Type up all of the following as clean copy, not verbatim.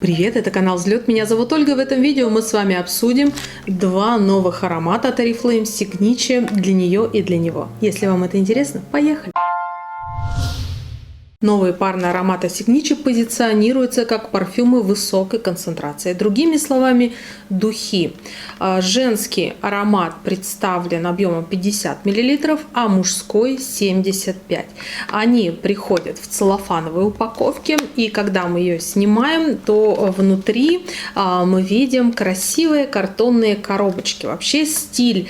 Привет, это канал Взлет, меня зовут Ольга. В этом видео мы с вами обсудим два новых аромата от Oriflame Signature для нее и для него. Если вам это интересно, поехали! Новые парные ароматы Signature позиционируются как парфюмы высокой концентрации. Другими словами, духи. Женский аромат представлен объемом 50 мл, а мужской 75. Они приходят в целлофановой упаковке, и когда мы ее снимаем, то внутри мы видим красивые картонные коробочки. Вообще стиль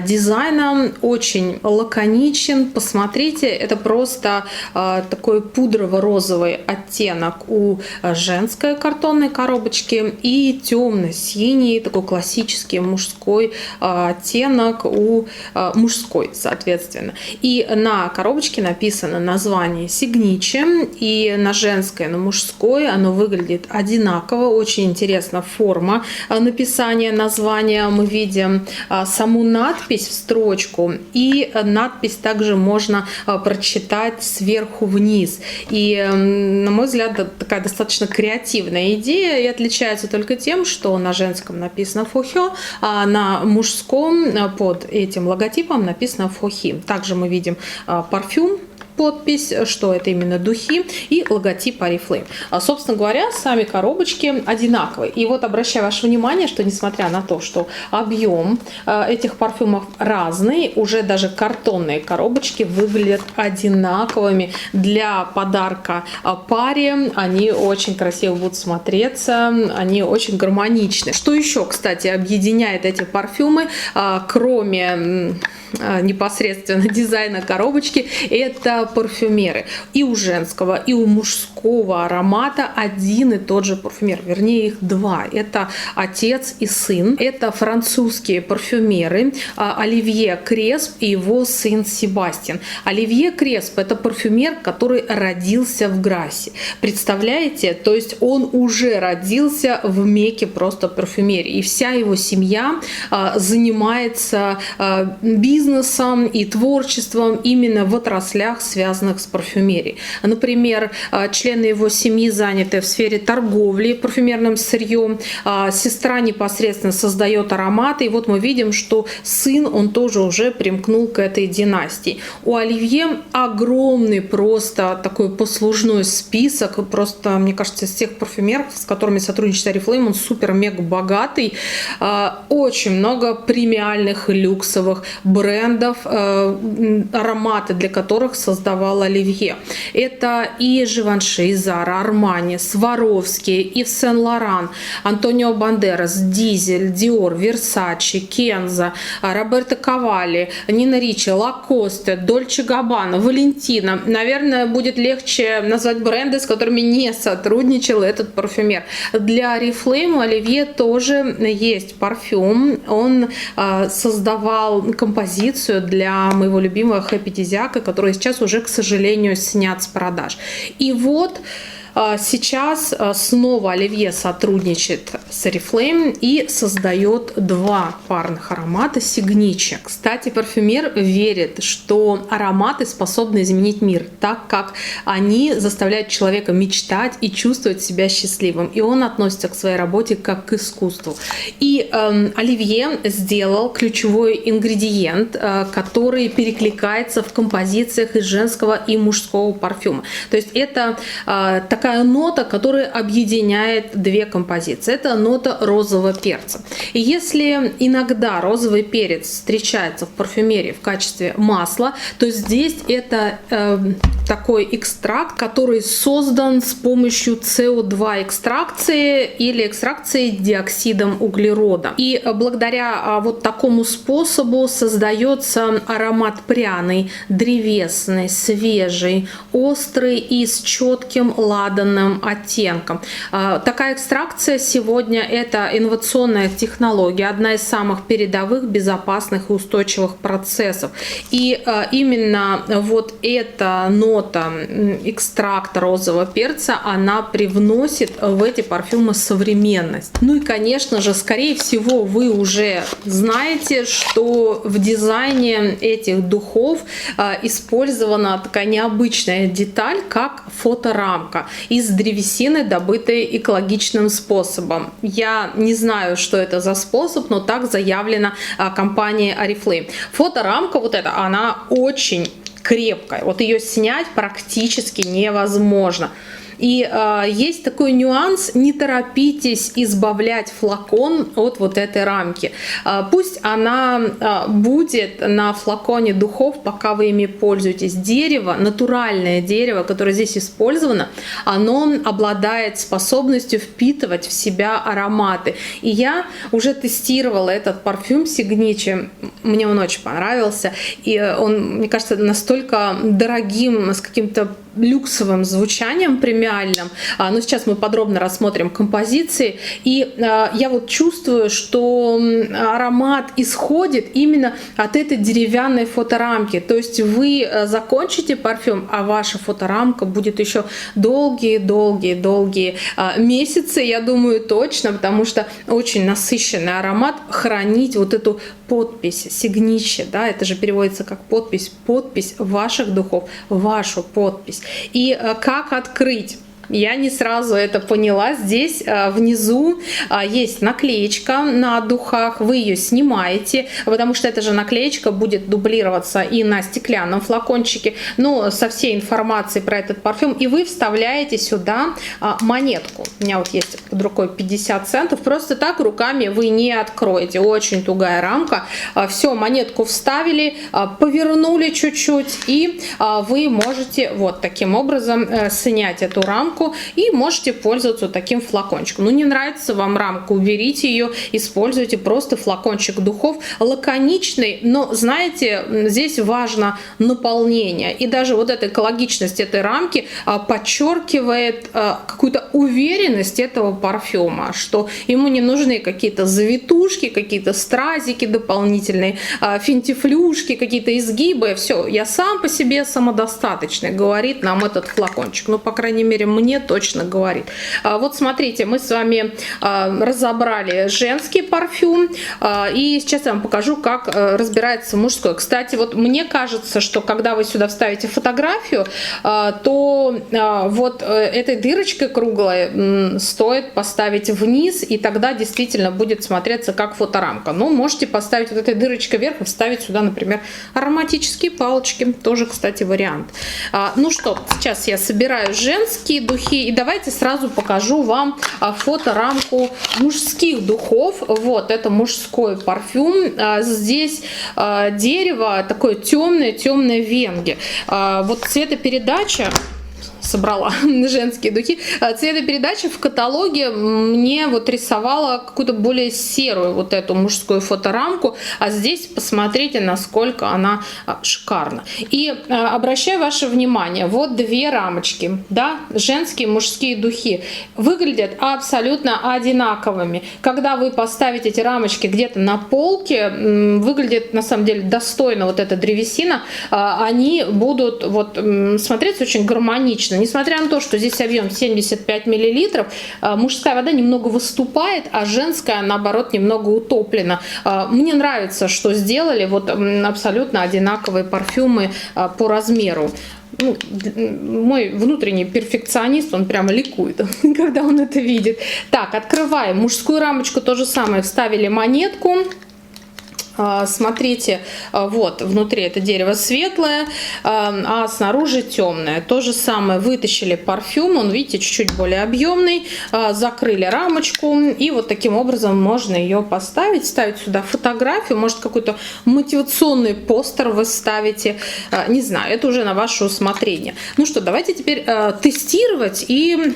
дизайна очень лаконичен. Посмотрите, это просто такой пудрово-розовый оттенок у женской картонной коробочки и темно-синий, такой классический мужской оттенок у мужской, соответственно. И на коробочке написано название Signature, и на женской, и на мужской оно выглядит одинаково. Очень интересна форма написания названия. Мы видим саму надпись в строчку, и надпись также можно прочитать сверху вниз. И, на мой взгляд, это такая достаточно креативная идея, и отличается только тем, что на женском написано «Фохё», а на мужском под этим логотипом написано «Фохи». Также мы видим парфюм, подпись, что это именно духи, и логотип Oriflame. Собственно говоря, сами коробочки одинаковые. И вот обращаю ваше внимание, что несмотря на то, что объем этих парфюмов разный, уже даже картонные коробочки выглядят одинаковыми. Для подарка паре они очень красиво будут смотреться, они очень гармоничны. Что еще, кстати, объединяет эти парфюмы, кроме непосредственно дизайна коробочки, это парфюмеры. И у женского, и у мужского аромата один и тот же парфюмер, вернее их два. Это отец и сын. Это французские парфюмеры Оливье Кресп и его сын Себастьян. Оливье Кресп — это парфюмер, который родился в Грассе. Представляете? То есть он уже родился в Мекке просто парфюмерии. И вся его семья занимается бизнесом и творчеством именно в отраслях, связанных с парфюмерией. Например, члены его семьи заняты в сфере торговли парфюмерным сырьем, сестра непосредственно создает ароматы, и вот мы видим, что сын, он тоже уже примкнул к этой династии. У Оливье огромный просто такой послужной список, просто, мне кажется, из тех парфюмеров, с которыми сотрудничает Oriflame, он супер-мега богатый, очень много премиальных и люксовых брендов, ароматы для которых создавал Оливье. Это и Живанши, и Зара, Армани, Сваровски, Ив Сен-Лоран, Антонио Бандерас, Дизель, Диор, Версачи, Кенза, Роберто Кавалли, Нина Ричи, Лакосте, Дольче Габбана, Валентина. Наверное, будет легче назвать бренды, с которыми не сотрудничал этот парфюмер. Для Oriflame у Оливье тоже есть парфюм. Он создавал композицию для моего любимого Happy Desiac, который сейчас уже, к сожалению, снят с продаж. И вот сейчас снова Оливье сотрудничает с Oriflame и создает два парных аромата Signature. Кстати, парфюмер верит, что ароматы способны изменить мир, так как они заставляют человека мечтать и чувствовать себя счастливым. И он относится к своей работе как к искусству. И Оливье сделал ключевой ингредиент, который перекликается в композициях из женского и мужского парфюма. То есть это такая нота, которая объединяет две композиции. Это нота розового перца. И если иногда розовый перец встречается в парфюмерии в качестве масла, то здесь это такой экстракт, который создан с помощью CO2 экстракции или экстракции диоксидом углерода. И благодаря вот такому способу создается аромат пряный, древесный, свежий, острый и с четким ладаном оттенком. Такая экстракция сегодня — это инновационная технология, одна из самых передовых, безопасных и устойчивых процессов. И именно вот эта нота экстракта розового перца, она привносит в эти парфюмы современность. Ну и, конечно же, скорее всего, вы уже знаете, что в дизайне этих духов использована такая необычная деталь, как фоторамка. из древесины, добытой экологичным способом. Я не знаю, что это за способ, но так заявлено компанией Oriflame. Фоторамка вот эта, она очень крепкая. Вот ее снять практически невозможно. И есть такой нюанс: не торопитесь избавлять флакон от вот этой рамки. Пусть она будет на флаконе духов, пока вы ими пользуетесь. Дерево, натуральное дерево, которое здесь использовано, оно обладает способностью впитывать в себя ароматы. И я уже тестировала этот парфюм Signici, мне он очень понравился. И он, мне кажется, настолько дорогим, с каким-то люксовым звучанием премиальным. Но сейчас мы подробно рассмотрим композиции. И я вот чувствую, что аромат исходит именно от этой деревянной фоторамки. То есть вы закончите парфюм, а ваша фоторамка будет еще долгие-долгие-долгие месяцы, я думаю, точно, потому что очень насыщенный аромат. Хранить вот эту подпись Signici, да, это же переводится как подпись ваших духов, вашу подпись. И как открыть? Я не сразу это поняла. Здесь внизу есть наклеечка на духах, вы ее снимаете, потому что эта же наклеечка будет дублироваться и на стеклянном флакончике, но со всей информацией про этот парфюм, и вы вставляете сюда монетку. У меня вот есть под рукой 50 центов, просто так руками вы не откроете, очень тугая рамка. Все, монетку вставили, повернули чуть-чуть, и вы можете вот таким образом снять эту рамку и можете пользоваться таким флакончиком. Ну, не нравится вам рамка, уберите ее, используйте просто флакончик духов, лаконичный, но, знаете, здесь важно наполнение. И даже вот эта экологичность этой рамки подчеркивает какую-то уверенность этого парфюма, что ему не нужны какие-то завитушки, какие-то стразики дополнительные, финтифлюшки, какие-то изгибы. Все, я сам по себе самодостаточный, говорит нам этот флакончик. Ну, по крайней мере, мне точно говорит. Вот смотрите, мы с вами разобрали женский парфюм, и сейчас я вам покажу, как разбирается мужской. Кстати, вот мне кажется, что когда вы сюда вставите фотографию, то вот этой дырочкой круглой стоит поставить вниз, и тогда действительно будет смотреться как фоторамка. Ну, можете поставить вот этой дырочкой вверх и вставить сюда, например, ароматические палочки. Тоже, кстати, вариант. Ну что, сейчас я собираю женские духи, и давайте сразу покажу вам фоторамку мужских духов. Вот, это мужской парфюм. Здесь дерево такое темное венги. Вот цветопередача, собрала женские духи. Цветопередача в каталоге мне вот рисовала какую-то более серую вот эту мужскую фоторамку, а здесь посмотрите, насколько она шикарна. И обращаю ваше внимание, вот две рамочки, да, женские, мужские духи, выглядят абсолютно одинаковыми. Когда вы поставите эти рамочки где-то на полке, выглядит на самом деле достойно вот эта древесина, они будут вот смотреться очень гармонично. Несмотря на то, что здесь объем 75 мл, мужская вода немного выступает, а женская, наоборот, немного утоплена. Мне нравится, что сделали вот абсолютно одинаковые парфюмы по размеру. Ну, мой внутренний перфекционист, он прямо ликует, когда он это видит. Так, открываем мужскую рамочку, то же самое, вставили монетку. Смотрите, вот внутри это дерево светлое, а снаружи темное. То же самое, вытащили парфюм, он, видите, чуть-чуть более объемный, закрыли рамочку, и вот таким образом можно ее поставить, ставить сюда фотографию, может какой-то мотивационный постер вы ставите, не знаю, это уже на ваше усмотрение. Ну что, давайте теперь тестировать и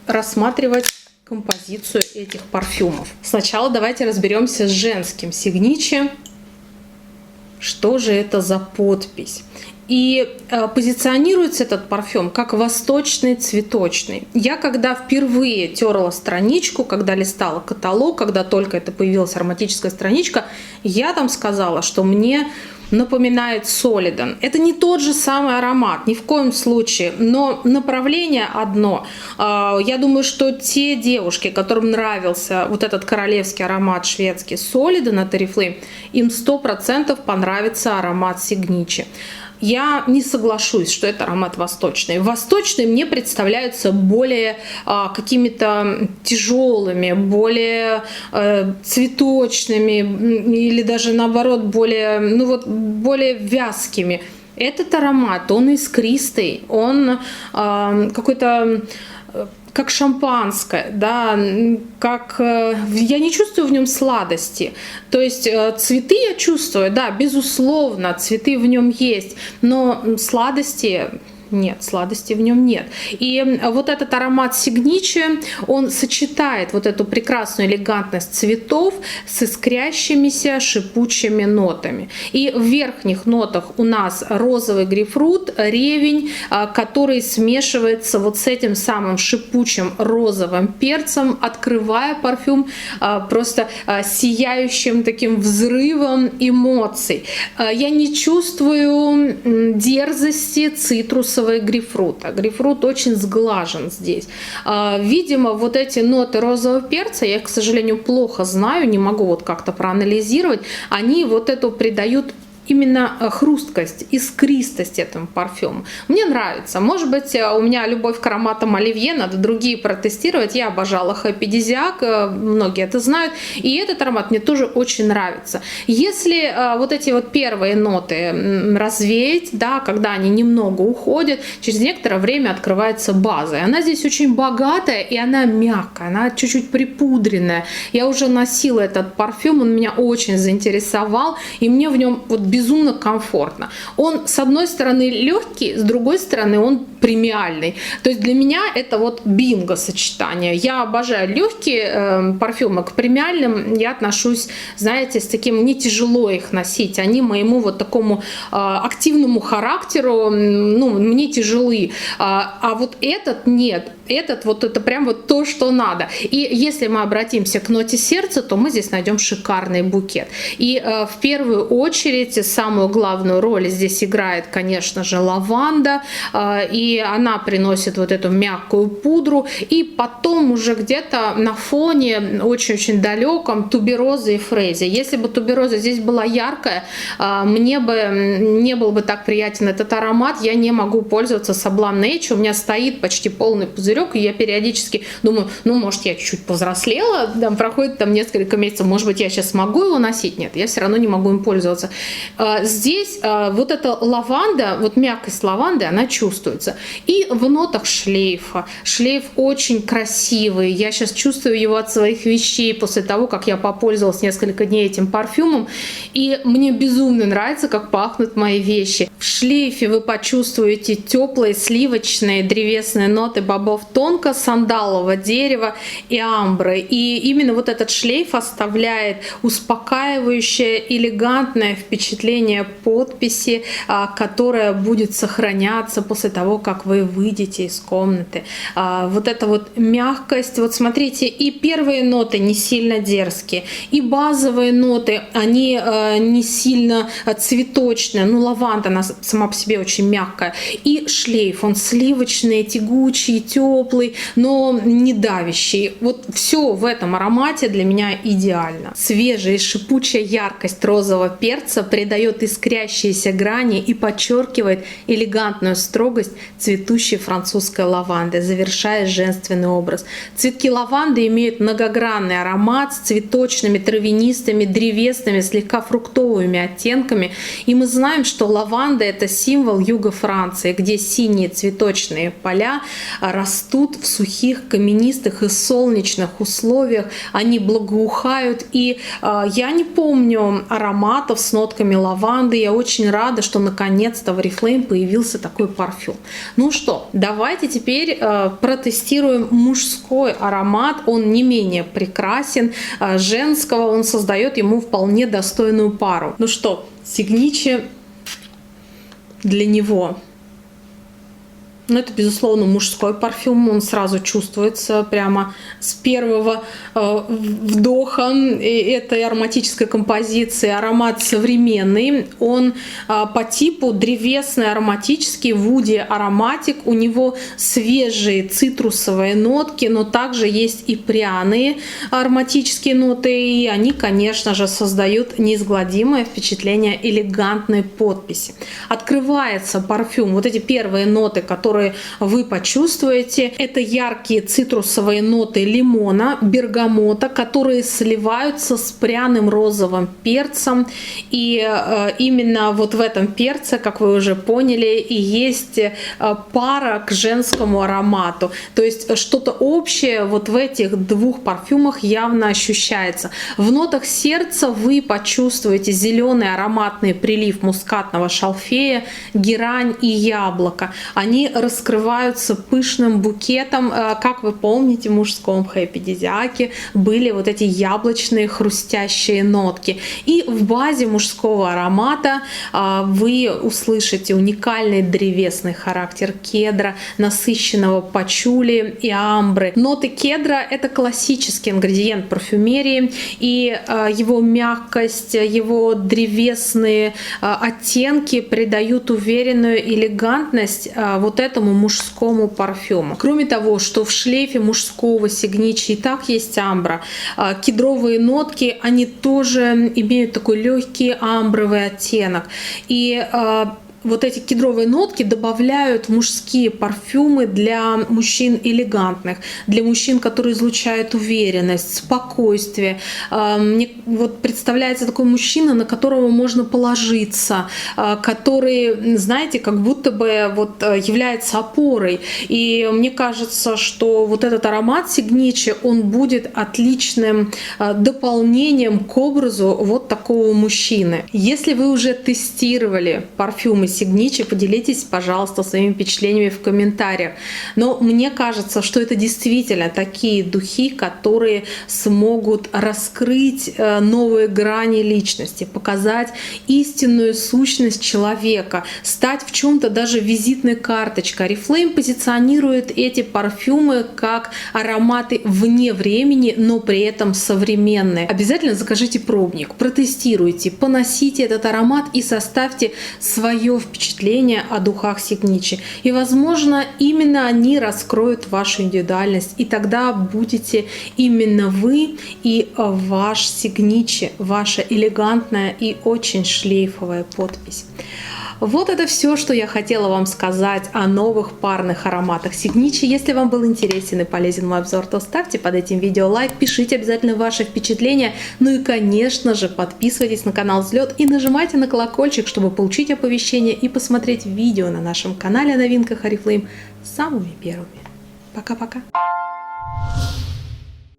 рассматривать композицию этих парфюмов. Сначала давайте разберемся с женским Signici. Что же это за подпись? И позиционируется этот парфюм как восточный цветочный. Я когда впервые терла страничку, когда листала каталог, когда только это появилась ароматическая страничка, я там сказала, что мне напоминает Soledad. Это не тот же самый аромат, ни в коем случае, но направление одно. Я думаю, что те девушки, которым нравился вот этот королевский аромат шведский Soledad от Oriflame, им 100% понравится аромат Signici. Я не соглашусь, что это аромат восточный. Восточные мне представляются более какими-то тяжелыми, более цветочными или даже наоборот более, ну вот, более вязкими. Этот аромат, он искристый, он какой-то как шампанское, да, как я не чувствую в нем сладости. То есть цветы я чувствую, да, безусловно, цветы в нем есть, но сладости нет, сладости в нем нет. И вот этот аромат Сигниче, он сочетает вот эту прекрасную элегантность цветов с искрящимися шипучими нотами. И в верхних нотах у нас розовый грейпфрут, ревень, который смешивается вот с этим самым шипучим розовым перцем, открывая парфюм просто сияющим таким взрывом эмоций. Я не чувствую дерзости цитрусовой грейпфрута. Грейпфрут очень сглажен здесь. Видимо, вот эти ноты розового перца, я их, к сожалению, плохо знаю, не могу вот как-то проанализировать, они вот эту придают именно хрусткость, искристость этому парфюму. Мне нравится. Может быть, у меня любовь к ароматам оливье, надо другие протестировать. Я обожала Хафидизиак, многие это знают. И этот аромат мне тоже очень нравится. Если вот эти вот первые ноты развеять, да, когда они немного уходят, через некоторое время открывается база. И она здесь очень богатая, и она мягкая, она чуть-чуть припудренная. Я уже носила этот парфюм, он меня очень заинтересовал, и мне в нем вот безумно комфортно. Он, с одной стороны, легкий, с другой стороны, он премиальный. То есть для меня это вот бинго сочетание. Я обожаю легкие парфюмы, к премиальным я отношусь, знаете, с таким, не тяжело их носить. Они моему вот такому активному характеру, ну, мне тяжелы. А вот этот нет. Этот вот это прям вот то, что надо. И если мы обратимся к ноте сердца, то мы здесь найдем шикарный букет. И в первую очередь самую главную роль здесь играет, конечно же, лаванда. И она приносит вот эту мягкую пудру. И потом уже где-то на фоне очень-очень далеком тубероза и фрезия. Если бы тубероза здесь была яркая, мне бы не был бы так приятен этот аромат. Я не могу пользоваться Sublime Nature. У меня стоит почти полный пузырь. И я периодически думаю, ну, может, я чуть-чуть повзрослела, там проходит там несколько месяцев, может быть, я сейчас смогу его носить. Нет, я все равно не могу им пользоваться. Здесь вот эта лаванда, вот мягкость лаванды, она чувствуется. И в нотах шлейфа. Шлейф очень красивый. Я сейчас чувствую его от своих вещей после того, как я попользовалась несколько дней этим парфюмом. И мне безумно нравится, как пахнут мои вещи. В шлейфе вы почувствуете теплые сливочные древесные ноты бобов тонко, сандалового дерева и амбры. И именно вот этот шлейф оставляет успокаивающее, элегантное впечатление подписи, которая будет сохраняться после того, как вы выйдете из комнаты. Вот эта вот мягкость. Вот смотрите, и первые ноты не сильно дерзкие, и базовые ноты, они не сильно цветочные. Ну, лаванда, она сама по себе очень мягкая. И шлейф, он сливочный, тягучий, теплый, но не давящий. Вот все в этом аромате для меня идеально. Свежая и шипучая яркость розового перца придает искрящиеся грани и подчеркивает элегантную строгость цветущей французской лаванды, завершая женственный образ. Цветки лаванды имеют многогранный аромат с цветочными, травянистыми, древесными, слегка фруктовыми оттенками. И мы знаем, что лаванда — это символ юга Франции, где синие цветочные поля растут в сухих, каменистых и солнечных условиях. Они благоухают. И я не помню ароматов с нотками лаванды. Я очень рада, что наконец-то в Oriflame появился такой парфюм. Ну что, давайте теперь протестируем мужской аромат. Он не менее прекрасен женского. Он создает ему вполне достойную пару. Ну что, Сигниче для него. Ну, это, безусловно, мужской парфюм, он сразу чувствуется прямо с первого вдоха этой ароматической композиции. Аромат современный, он по типу древесный, ароматический, Woody ароматик. У него свежие цитрусовые нотки, но также есть и пряные ароматические ноты, и они, конечно же, создают неизгладимое впечатление элегантной подписи. Открывается парфюм, вот эти первые ноты, которые вы почувствуете, это яркие цитрусовые ноты лимона, бергамота, которые сливаются с пряным розовым перцем. И именно вот в этом перце, как вы уже поняли, и есть пара к женскому аромату. То есть что-то общее вот в этих двух парфюмах явно ощущается. В нотах сердца вы почувствуете зеленый ароматный прилив мускатного шалфея, герань и яблоко. Они раскрываются пышным букетом. Как вы помните, в мужском хэппи-дизиаке были вот эти яблочные хрустящие нотки. И в базе мужского аромата вы услышите уникальный древесный характер кедра, насыщенного пачули и амбры. Ноты кедра — это классический ингредиент парфюмерии, и его мягкость, его древесные оттенки придают уверенную элегантность вот этому мужскому парфюму. Кроме того, что в шлейфе мужского сигничи и так есть амбра, кедровые нотки, они тоже имеют такой легкий амбровый оттенок. И вот эти кедровые нотки добавляют в мужские парфюмы для мужчин элегантных, для мужчин, которые излучают уверенность, спокойствие. Мне вот представляется такой мужчина, на которого можно положиться, который, знаете, как будто бы вот является опорой. И мне кажется, что вот этот аромат сигничи, он будет отличным дополнением к образу вот такого мужчины. Если вы уже тестировали парфюмы сигничи, поделитесь, пожалуйста, своими впечатлениями в комментариях. Но мне кажется, что это действительно такие духи, которые смогут раскрыть новые грани личности, показать истинную сущность человека, стать в чем-то даже визитной карточкой. Oriflame позиционирует эти парфюмы как ароматы вне времени, но при этом современные. Обязательно закажите пробник, протестируйте, поносите этот аромат и составьте свое впечатление о духах сигничи. И, возможно, именно они раскроют вашу индивидуальность, и тогда будете именно вы и ваш сигничи, ваша элегантная и очень шлейфовая подпись. Вот это все, что я хотела вам сказать о новых парных ароматах сигничи. Если вам был интересен и полезен мой обзор, то ставьте под этим видео лайк, пишите обязательно ваши впечатления. Ну и, конечно же, подписывайтесь на канал Взлет и нажимайте на колокольчик, чтобы получить оповещения и посмотреть видео на нашем канале о новинках Oriflame самыми первыми. Пока-пока!